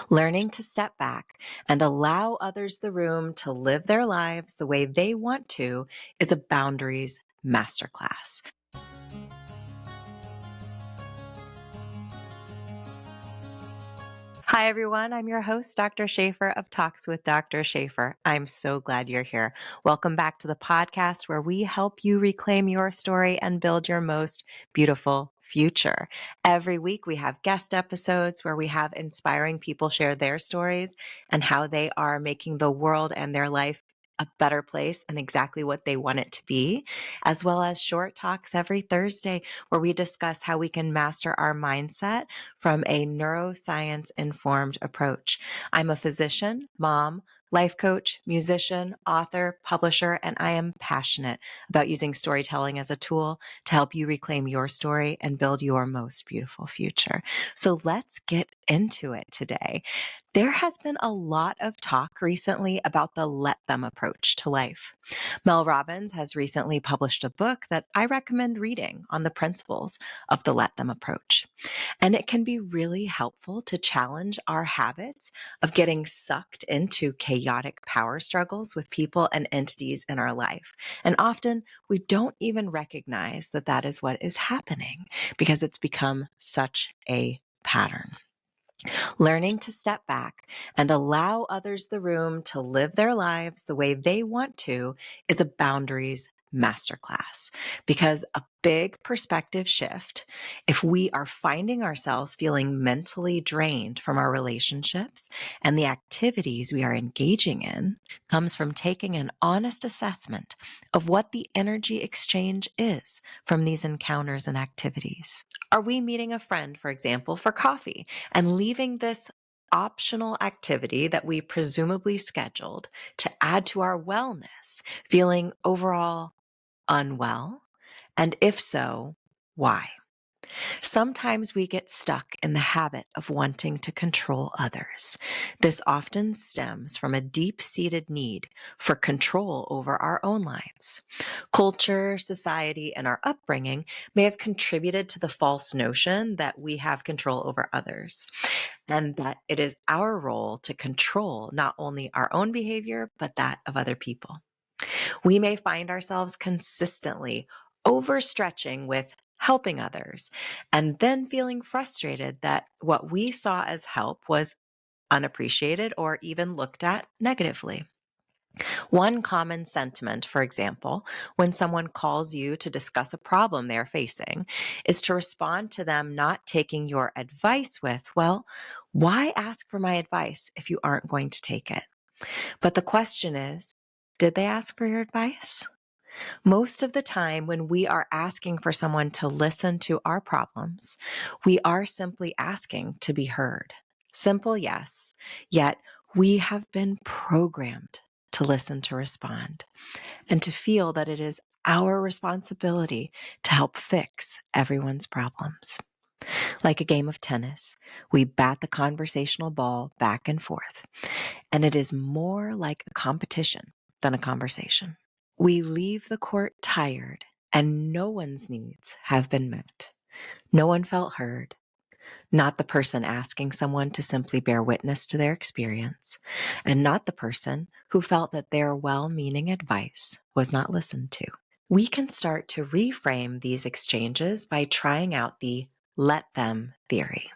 Learning to step back and allow others the room to live their lives the way they want to is a boundaries masterclass. Hi, everyone. I'm your host, Dr. Shafer of Talks with Dr. Shafer. I'm so glad you're here. Welcome back to the podcast where we help you reclaim your story and build your most beautiful future. Every week, we have guest episodes where we have inspiring people share their stories and how they are making the world and their life a better place and exactly what they want it to be, as well as short talks every Thursday where we discuss how we can master our mindset from a neuroscience informed approach. I'm a physician, mom, life coach, musician, author, publisher, and I am passionate about using storytelling as a tool to help you reclaim your story and build your most beautiful future. So let's get into it today. There has been a lot of talk recently about the letthem approach to life. Mel Robbins has recently published a book that I recommend reading on the principles of the letthem approach. And it can be really helpful to challenge our habits of getting sucked into chaotic power struggles with people and entities in our life. And often we don't even recognize that that is what is happening because it's become such a pattern. Learning to step back and allow others the room to live their lives the way they want to is a boundaries masterclass, because a big perspective shift, if we are finding ourselves feeling mentally drained from our relationships and the activities we are engaging in, comes from taking an honest assessment of what the energy exchange is from these encounters and activities. Are we meeting a friend, for example, for coffee and leaving this optional activity that we presumably scheduled to add to our wellness, feeling overall unwell? And if so, why? Sometimes we get stuck in the habit of wanting to control others. This often stems from a deep-seated need for control over our own lives. Culture, society, and our upbringing may have contributed to the false notion that we have control over others, and that it is our role to control not only our own behavior, but that of other people. We may find ourselves consistently overstretching with helping others and then feeling frustrated that what we saw as help was unappreciated or even looked at negatively. One common sentiment, for example, when someone calls you to discuss a problem they're facing, is to respond to them not taking your advice with, well, why ask for my advice if you aren't going to take it? But the question is, did they ask for your advice? Most of the time, when we are asking for someone to listen to our problems, we are simply asking to be heard. Simple yes, yet we have been programmed to listen to respond and to feel that it is our responsibility to help fix everyone's problems. Like a game of tennis, we bat the conversational ball back and forth, and it is more like a competition than a conversation. We leave the court tired, and no one's needs have been met. No one felt heard, not the person asking someone to simply bear witness to their experience, and not the person who felt that their well-meaning advice was not listened to. We can start to reframe these exchanges by trying out the letthem theory.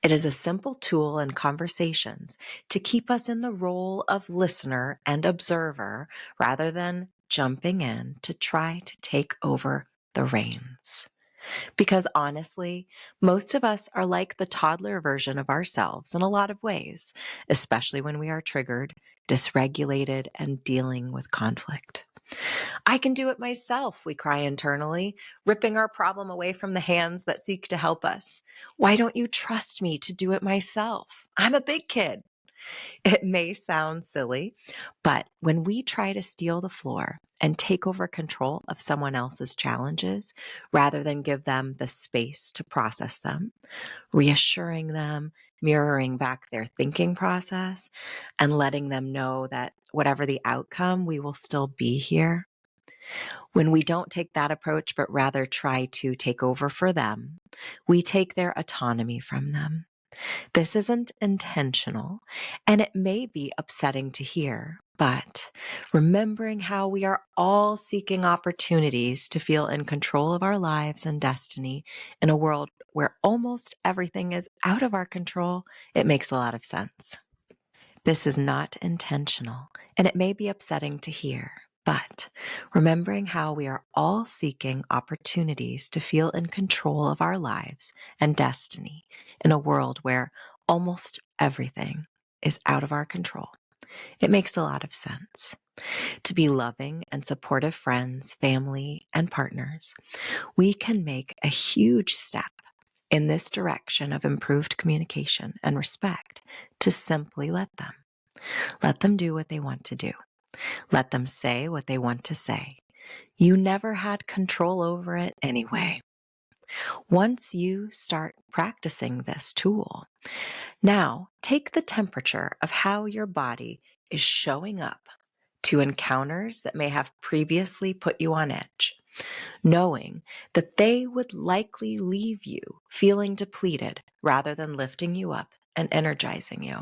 It is a simple tool in conversations to keep us in the role of listener and observer rather than jumping in to try to take over the reins. Because honestly, most of us are like the toddler version of ourselves in a lot of ways, especially when we are triggered, dysregulated, and dealing with conflict. I can do it myself, we cry internally, ripping our problem away from the hands that seek to help us. Why don't you trust me to do it myself? I'm a big kid. It may sound silly, but when we try to steal the floor and take over control of someone else's challenges rather than give them the space to process them, reassuring them, mirroring back their thinking process, and letting them know that whatever the outcome, we will still be here. When we don't take that approach, but rather try to take over for them, we take their autonomy from them. This isn't intentional, and it may be upsetting to hear, but remembering how we are all seeking opportunities to feel in control of our lives and destiny in a world where almost everything is out of our control, it makes a lot of sense. This is not intentional, and it may be upsetting to hear, but remembering how we are all seeking opportunities to feel in control of our lives and destiny in a world where almost everything is out of our control, it makes a lot of sense. To be loving and supportive friends, family, and partners, we can make a huge step in this direction of improved communication and respect to simply let them. Let them do what they want to do. Let them say what they want to say. You never had control over it anyway. Once you start practicing this tool, now take the temperature of how your body is showing up to encounters that may have previously put you on edge, knowing that they would likely leave you feeling depleted rather than lifting you up and energizing you.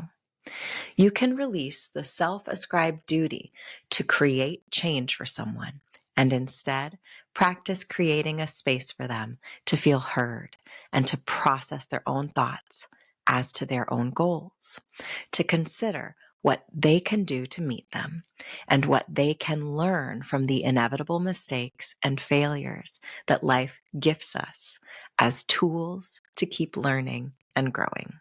You can release the self-ascribed duty to create change for someone and instead practice creating a space for them to feel heard and to process their own thoughts as to their own goals, to consider what they can do to meet them and what they can learn from the inevitable mistakes and failures that life gifts us as tools to keep learning and growing.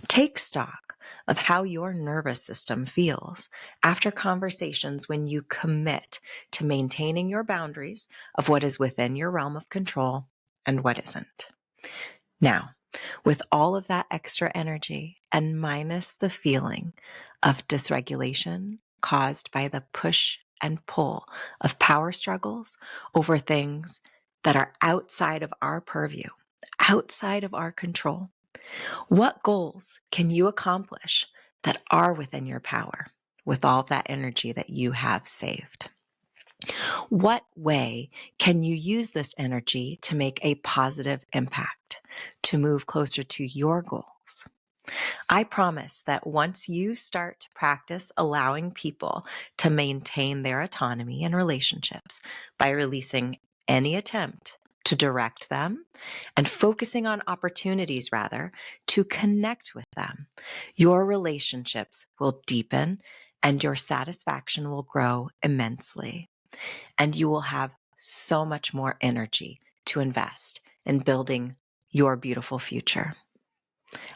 Take stock of how your nervous system feels after conversations when you commit to maintaining your boundaries of what is within your realm of control and what isn't. Now, with all of that extra energy and minus the feeling of dysregulation caused by the push and pull of power struggles over things that are outside of our purview, outside of our control, what goals can you accomplish that are within your power with all of that energy that you have saved? What way can you use this energy to make a positive impact, to move closer to your goals? I promise that once you start to practice allowing people to maintain their autonomy in relationships by releasing any attempt to direct them and focusing on opportunities rather to connect with them, your relationships will deepen and your satisfaction will grow immensely. And you will have so much more energy to invest in building your beautiful future.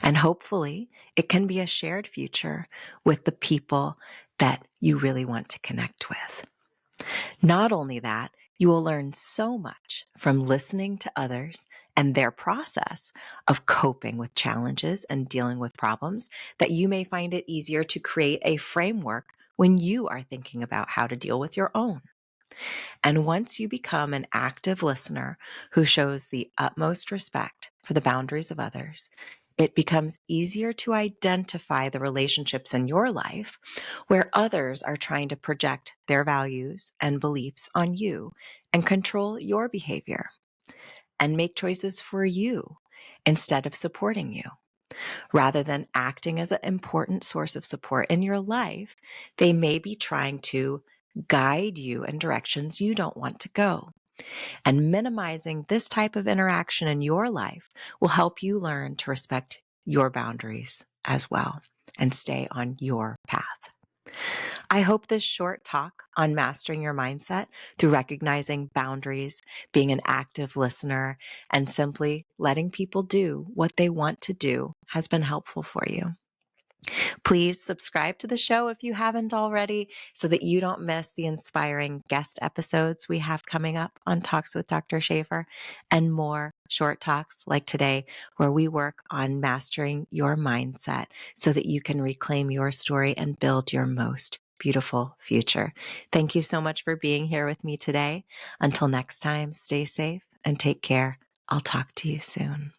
And hopefully, it can be a shared future with the people that you really want to connect with. Not only that, you will learn so much from listening to others and their process of coping with challenges and dealing with problems that you may find it easier to create a framework when you are thinking about how to deal with your own. And once you become an active listener who shows the utmost respect for the boundaries of others, it becomes easier to identify the relationships in your life where others are trying to project their values and beliefs on you and control your behavior and make choices for you instead of supporting you. Rather than acting as an important source of support in your life, they may be trying to guide you in directions you don't want to go. And minimizing this type of interaction in your life will help you learn to respect your boundaries as well and stay on your path. I hope this short talk on mastering your mindset through recognizing boundaries, being an active listener, and simply letting people do what they want to do has been helpful for you. Please subscribe to the show if you haven't already so that you don't miss the inspiring guest episodes we have coming up on Talks with Dr. Shafer and more short talks like today where we work on mastering your mindset so that you can reclaim your story and build your most beautiful future. Thank you so much for being here with me today. Until next time, stay safe and take care. I'll talk to you soon.